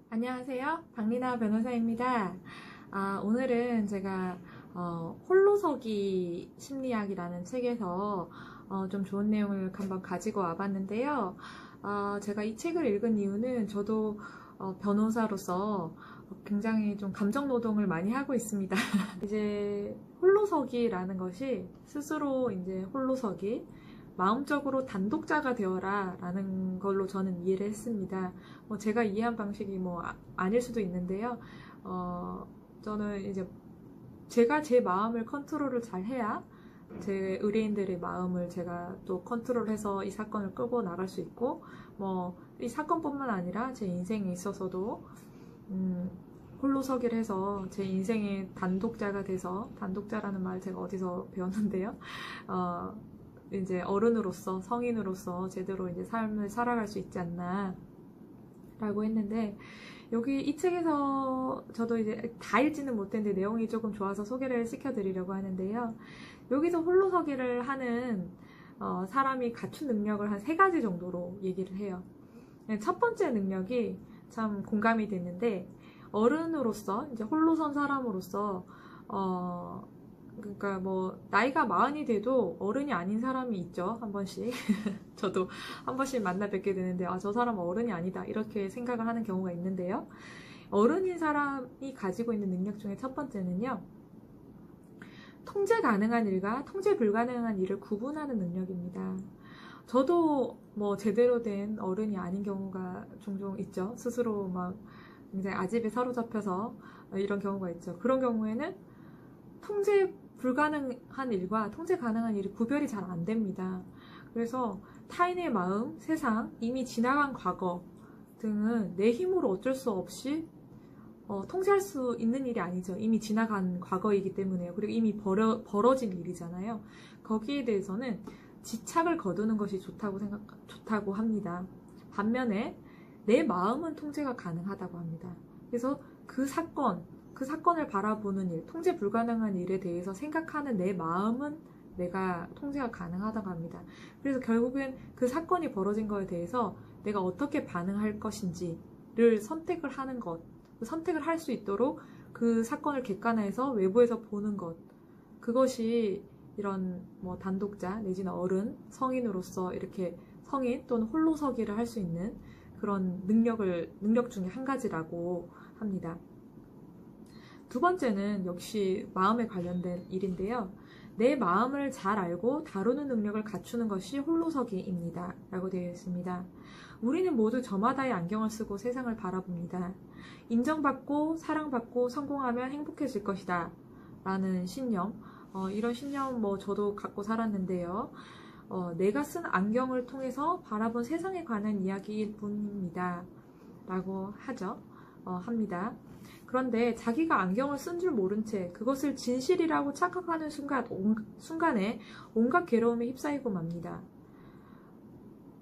안녕하세요. 박리나 변호사입니다. 오늘은 제가 홀로서기 심리학이라는 책에서 좀 좋은 내용을 한번 가지고 와봤는데요. 제가 이 책을 읽은 이유는 저도 변호사로서 굉장히 좀 감정 노동을 많이 하고 있습니다. 이제 홀로서기라는 것이 스스로 이제 홀로서기, 마음적으로 단독자가 되어라 라는 걸로 저는 이해를 했습니다. 제가 이해한 방식이 아닐 수도 있는데요. 저는 이제 제가 제 마음을 컨트롤을 잘 해야 제 의뢰인들의 마음을 제가 또 컨트롤해서 이 사건을 끌고 나갈 수 있고, 이 사건뿐만 아니라 제 인생에 있어서도 홀로서기를 해서 제 인생의 단독자가 돼서, 단독자라는 말 제가 어디서 배웠는데요. 이제 어른으로서, 성인으로서 제대로 이제 삶을 살아갈 수 있지 않나 라고 했는데, 여기 이 책에서 저도 이제 다 읽지는 못했는데 내용이 조금 좋아서 소개를 시켜드리려고 하는데요. 여기서 홀로서기를 하는 사람이 갖춘 능력을 한 3가지 정도로 얘기를 해요. 첫 번째 능력이 참 공감이 됐는데, 어른으로서 이제 홀로선 사람으로서 그러니까 나이가 40이 돼도 어른이 아닌 사람이 있죠. 한 번씩. 저도 한 번씩 만나 뵙게 되는데 저 사람은 어른이 아니다 이렇게 생각을 하는 경우가 있는데요. 어른인 사람이 가지고 있는 능력 중에 첫 번째는요, 통제 가능한 일과 통제 불가능한 일을 구분하는 능력입니다. 저도 제대로 된 어른이 아닌 경우가 종종 있죠. 스스로 굉장히 아집에 사로잡혀서 이런 경우가 있죠. 그런 경우에는 통제 불가능한 일과 통제 가능한 일이 구별이 잘 안 됩니다. 그래서 타인의 마음, 세상, 이미 지나간 과거 등은 내 힘으로 어쩔 수 없이 통제할 수 있는 일이 아니죠. 이미 지나간 과거이기 때문에요. 그리고 이미 벌어진 일이잖아요. 거기에 대해서는 지착을 거두는 것이 좋다고 합니다. 반면에 내 마음은 통제가 가능하다고 합니다. 그래서 그 사건을 바라보는 일, 통제 불가능한 일에 대해서 생각하는 내 마음은 내가 통제가 가능하다고 합니다. 그래서 결국엔 그 사건이 벌어진 거에 대해서 내가 어떻게 반응할 것인지를 선택을 하는 것, 그 선택을 할 수 있도록 그 사건을 객관화해서 외부에서 보는 것, 그것이 이런 단독자 내지는 어른, 성인으로서 이렇게 성인 또는 홀로서기를 할 수 있는 그런 능력 중에 한 가지라고 합니다. 두 번째는 역시 마음에 관련된 일인데요. 내 마음을 잘 알고 다루는 능력을 갖추는 것이 홀로서기입니다. 라고 되어 있습니다. 우리는 모두 저마다의 안경을 쓰고 세상을 바라봅니다. 인정받고 사랑받고 성공하면 행복해질 것이다. 라는 신념. 이런 신념 저도 갖고 살았는데요. 내가 쓴 안경을 통해서 바라본 세상에 관한 이야기일 뿐입니다. 라고 합니다. 그런데 자기가 안경을 쓴 줄 모른 채 그것을 진실이라고 착각하는 순간에 온갖 괴로움에 휩싸이고 맙니다.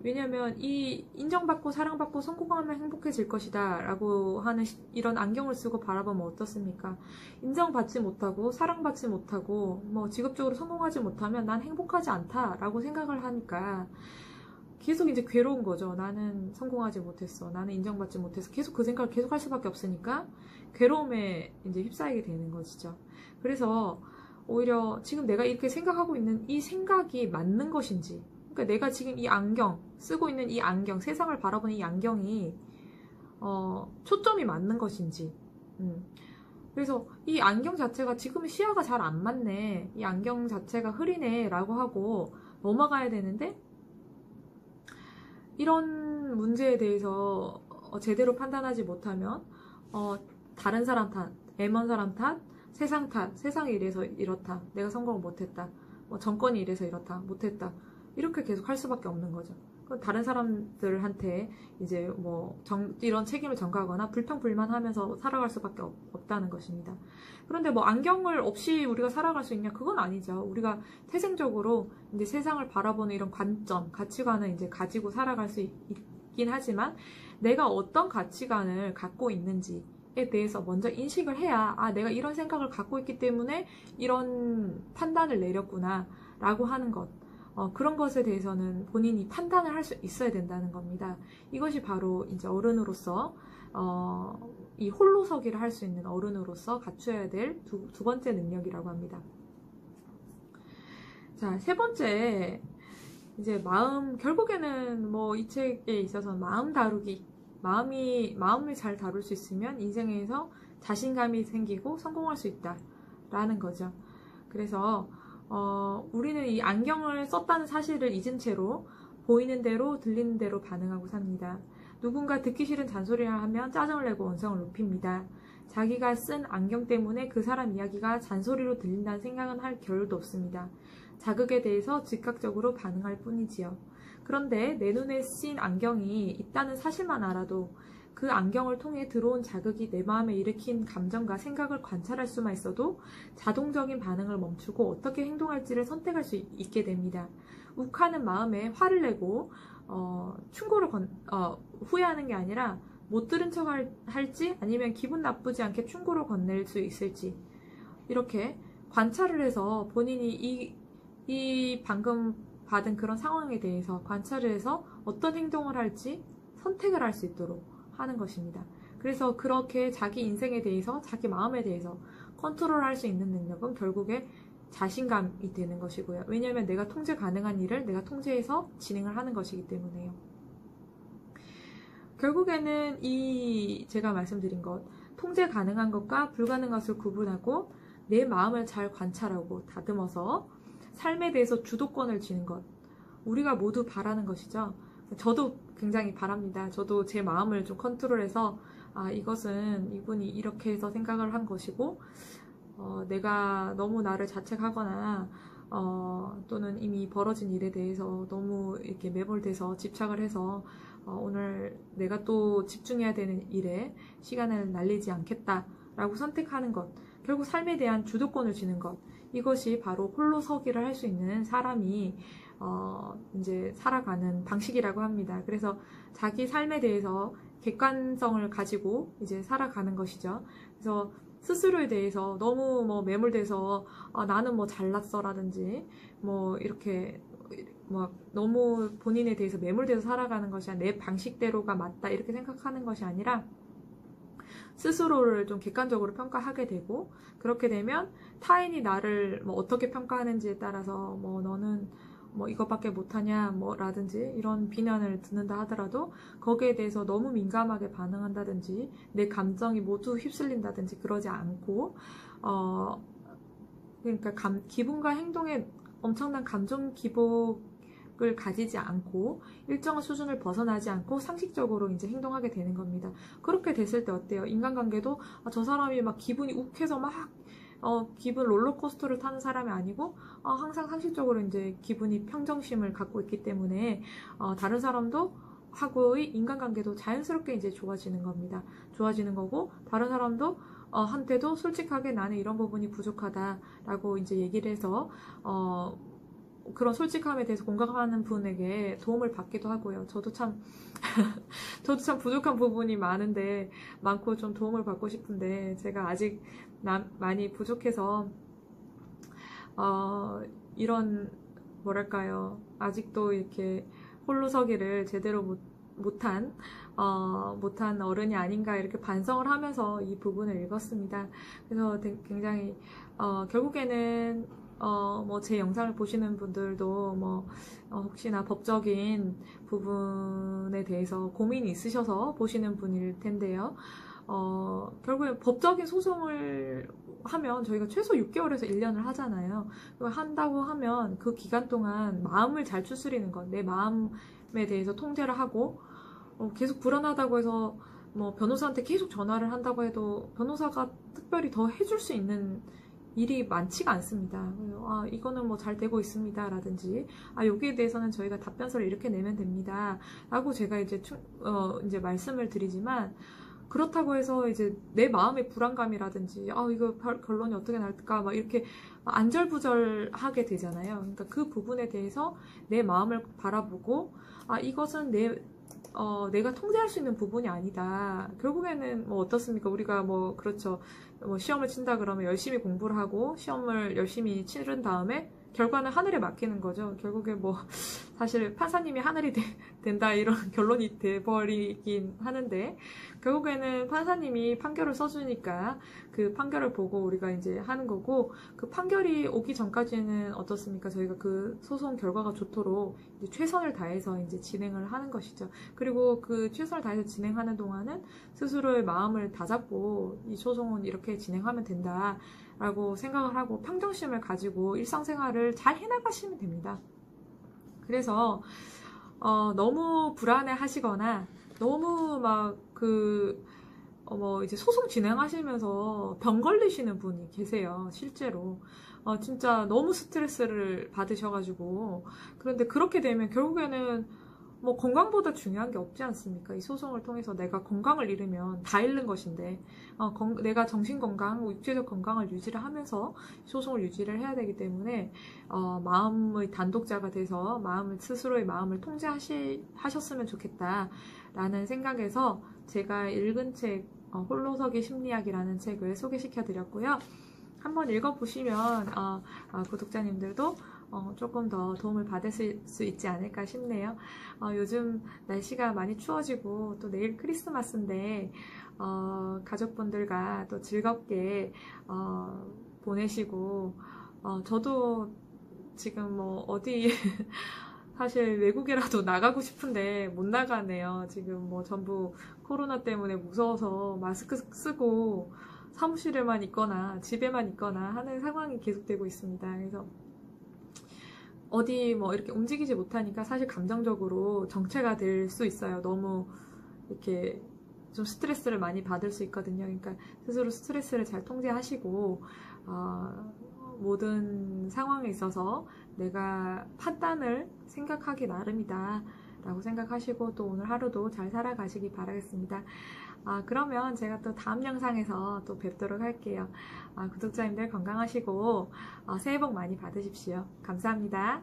왜냐면 이 인정받고 사랑받고 성공하면 행복해질 것이다 라고 하는 이런 안경을 쓰고 바라보면 어떻습니까? 인정받지 못하고 사랑받지 못하고 직업적으로 성공하지 못하면 난 행복하지 않다 라고 생각을 하니까 계속 이제 괴로운 거죠. 나는 성공하지 못했어. 나는 인정받지 못해서 계속 그 생각을 계속 할 수밖에 없으니까 괴로움에 이제 휩싸이게 되는 것이죠. 그래서 오히려 지금 내가 이렇게 생각하고 있는 이 생각이 맞는 것인지, 그러니까 내가 지금 이 안경, 쓰고 있는 이 안경, 세상을 바라보는 이 안경이 초점이 맞는 것인지, 그래서 이 안경 자체가 지금은 시야가 잘 안 맞네, 이 안경 자체가 흐리네 라고 하고 넘어가야 되는데, 이런 문제에 대해서 제대로 판단하지 못하면 다른 사람 탓, 애먼 사람 탓, 세상 탓, 세상이 이래서 이렇다, 내가 성공을 못했다, 정권이 이래서 이렇다, 못했다, 이렇게 계속 할 수밖에 없는 거죠. 다른 사람들한테 이제 이런 책임을 전가하거나 불평불만하면서 살아갈 수밖에 없다는 것입니다. 그런데 안경을 없이 우리가 살아갈 수 있냐? 그건 아니죠. 우리가 태생적으로 이제 세상을 바라보는 이런 관점, 가치관을 이제 가지고 살아갈 수 있긴 하지만, 내가 어떤 가치관을 갖고 있는지에 대해서 먼저 인식을 해야, 내가 이런 생각을 갖고 있기 때문에 이런 판단을 내렸구나 라고 하는 것, 그런 것에 대해서는 본인이 판단을 할 수 있어야 된다는 겁니다. 이것이 바로 이제 어른으로서 이 홀로서기를 할 수 있는 어른으로서 갖춰야 될 두 번째 능력이라고 합니다. 자, 세 번째, 이제 결국에는 뭐 이 책에 있어서 마음을 잘 다룰 수 있으면 인생에서 자신감이 생기고 성공할 수 있다라는 거죠. 그래서 우리는 이 안경을 썼다는 사실을 잊은 채로 보이는 대로 들리는 대로 반응하고 삽니다. 누군가 듣기 싫은 잔소리를 하면 짜증을 내고 언성을 높입니다. 자기가 쓴 안경 때문에 그 사람 이야기가 잔소리로 들린다는 생각은 할 겨를도 없습니다. 자극에 대해서 즉각적으로 반응할 뿐이지요. 그런데 내 눈에 씌인 안경이 있다는 사실만 알아도 그 안경을 통해 들어온 자극이 내 마음에 일으킨 감정과 생각을 관찰할 수만 있어도 자동적인 반응을 멈추고 어떻게 행동할지를 선택할 수 있게 됩니다. 욱하는 마음에 화를 내고 후회하는 게 아니라 못 들은 척 할지 아니면 기분 나쁘지 않게 충고를 건넬 수 있을지 이렇게 관찰을 해서 본인이 이 방금 받은 그런 상황에 대해서 관찰을 해서 어떤 행동을 할지 선택을 할 수 있도록 하는 것입니다. 그래서 그렇게 자기 인생에 대해서 자기 마음에 대해서 컨트롤할 수 있는 능력은 결국에 자신감이 되는 것이고요. 왜냐하면 내가 통제 가능한 일을 내가 통제해서 진행을 하는 것이기 때문에요. 결국에는 제가 말씀드린 것, 통제 가능한 것과 불가능한 것을 구분하고 내 마음을 잘 관찰하고 다듬어서 삶에 대해서 주도권을 쥐는 것, 우리가 모두 바라는 것이죠. 저도 굉장히 바랍니다. 저도 제 마음을 좀 컨트롤해서 이것은 이분이 이렇게 해서 생각을 한 것이고 내가 너무 나를 자책하거나 또는 이미 벌어진 일에 대해서 너무 이렇게 매몰돼서 집착을 해서 오늘 내가 또 집중해야 되는 일에 시간을 날리지 않겠다라고 선택하는 것, 결국 삶에 대한 주도권을 쥐는 것, 이것이 바로 홀로서기를 할 수 있는 사람이 이제 살아가는 방식이라고 합니다. 그래서 자기 삶에 대해서 객관성을 가지고 이제 살아가는 것이죠. 그래서 스스로에 대해서 너무 뭐 매몰돼서 나는 뭐 잘났어라든지 뭐 이렇게 막 너무 본인에 대해서 매몰돼서 살아가는 것이 아니라 내 방식대로가 맞다 이렇게 생각하는 것이 아니라 스스로를 좀 객관적으로 평가하게 되고, 그렇게 되면 타인이 나를 뭐 어떻게 평가하는지에 따라서 뭐 너는 뭐 이것밖에 못하냐 뭐 라든지 이런 비난을 듣는다 하더라도 거기에 대해서 너무 민감하게 반응한다든지 내 감정이 모두 휩쓸린다든지 그러지 않고 그러니까 기분과 행동에 엄청난 감정 기복을 가지지 않고 일정한 수준을 벗어나지 않고 상식적으로 이제 행동하게 되는 겁니다. 그렇게 됐을 때 어때요? 인간관계도 저 사람이 막 기분이 욱해서 막 기분 롤러코스터를 타는 사람이 아니고 항상 상식적으로 이제 기분이 평정심을 갖고 있기 때문에 다른 사람도 하고의 인간관계도 자연스럽게 이제 좋아지는 겁니다. 좋아지는 거고 다른 사람도 한테도 솔직하게 나는 이런 부분이 부족하다라고 이제 얘기를 해서 그런 솔직함에 대해서 공감하는 분에게 도움을 받기도 하고요. 저도 참 부족한 부분이 많고 좀 도움을 받고 싶은데 제가 아직 많이 부족해서 이런 뭐랄까요, 아직도 이렇게 홀로서기를 제대로 못한 어른이 아닌가 이렇게 반성을 하면서 이 부분을 읽었습니다. 그래서 굉장히 결국에는 뭐 제 영상을 보시는 분들도 뭐 혹시나 법적인 부분에 대해서 고민이 있으셔서 보시는 분일 텐데요. 결국에 법적인 소송을 하면 저희가 최소 6개월에서 1년을 하잖아요. 한다고 하면 그 기간 동안 마음을 잘 추스리는 것, 내 마음에 대해서 통제를 하고 계속 불안하다고 해서 뭐 변호사한테 계속 전화를 한다고 해도 변호사가 특별히 더 해줄 수 있는 일이 많지가 않습니다. 이거는 뭐 잘 되고 있습니다 라든지 여기에 대해서는 저희가 답변서를 이렇게 내면 됩니다 라고 제가 이제 말씀을 드리지만, 그렇다고 해서 이제 내 마음의 불안감이라든지 이거 결론이 어떻게 날까 막 이렇게 안절부절하게 되잖아요. 그러니까 그 부분에 대해서 내 마음을 바라보고 이것은 내가 통제할 수 있는 부분이 아니다. 결국에는 뭐 어떻습니까? 우리가 그렇죠. 시험을 친다 그러면 열심히 공부를 하고 시험을 열심히 치른 다음에 결과는 하늘에 맡기는 거죠. 결국에 뭐 사실 판사님이 하늘이 된다 이런 결론이 돼버리긴 하는데, 결국에는 판사님이 판결을 써주니까 그 판결을 보고 우리가 이제 하는 거고, 그 판결이 오기 전까지는 어떻습니까? 저희가 그 소송 결과가 좋도록 이제 최선을 다해서 이제 진행을 하는 것이죠. 그리고 그 최선을 다해서 진행하는 동안은 스스로의 마음을 다잡고 이 소송은 이렇게 진행하면 된다 라고 생각을 하고 평정심을 가지고 일상생활을 잘 해나가시면 됩니다. 그래서 너무 불안해 하시거나 너무 막 뭐 이제 소송 진행하시면서 병 걸리시는 분이 계세요. 실제로 진짜 너무 스트레스를 받으셔가지고, 그런데 그렇게 되면 결국에는 뭐 건강보다 중요한 게 없지 않습니까? 이 소송을 통해서 내가 건강을 잃으면 다 잃는 것인데, 내가 정신 건강, 육체적 건강을 유지를 하면서 소송을 유지를 해야 되기 때문에 마음의 단독자가 돼서 스스로의 마음을 통제하셨으면 좋겠다라는 생각에서 제가 읽은 책 홀로서기 심리학이라는 책을 소개시켜 드렸고요. 한번 읽어보시면 구독자님들도 조금 더 도움을 받을 수 있지 않을까 싶네요. 요즘 날씨가 많이 추워지고 또 내일 크리스마스인데 가족분들과 또 즐겁게 보내시고, 저도 지금 뭐 어디 사실 외국이라도 나가고 싶은데 못 나가네요. 지금 뭐 전부 코로나 때문에 무서워서 마스크 쓰고 사무실에만 있거나 집에만 있거나 하는 상황이 계속되고 있습니다. 그래서 어디 뭐 이렇게 움직이지 못하니까 사실 감정적으로 정체가 될 수 있어요. 너무 이렇게 좀 스트레스를 많이 받을 수 있거든요. 그러니까 스스로 스트레스를 잘 통제하시고 모든 상황에 있어서 내가 판단을 생각하기 나름이다 라고 생각하시고 또 오늘 하루도 잘 살아가시기 바라겠습니다. 그러면 제가 또 다음 영상에서 또 뵙도록 할게요. 구독자님들 건강하시고 새해 복 많이 받으십시오. 감사합니다.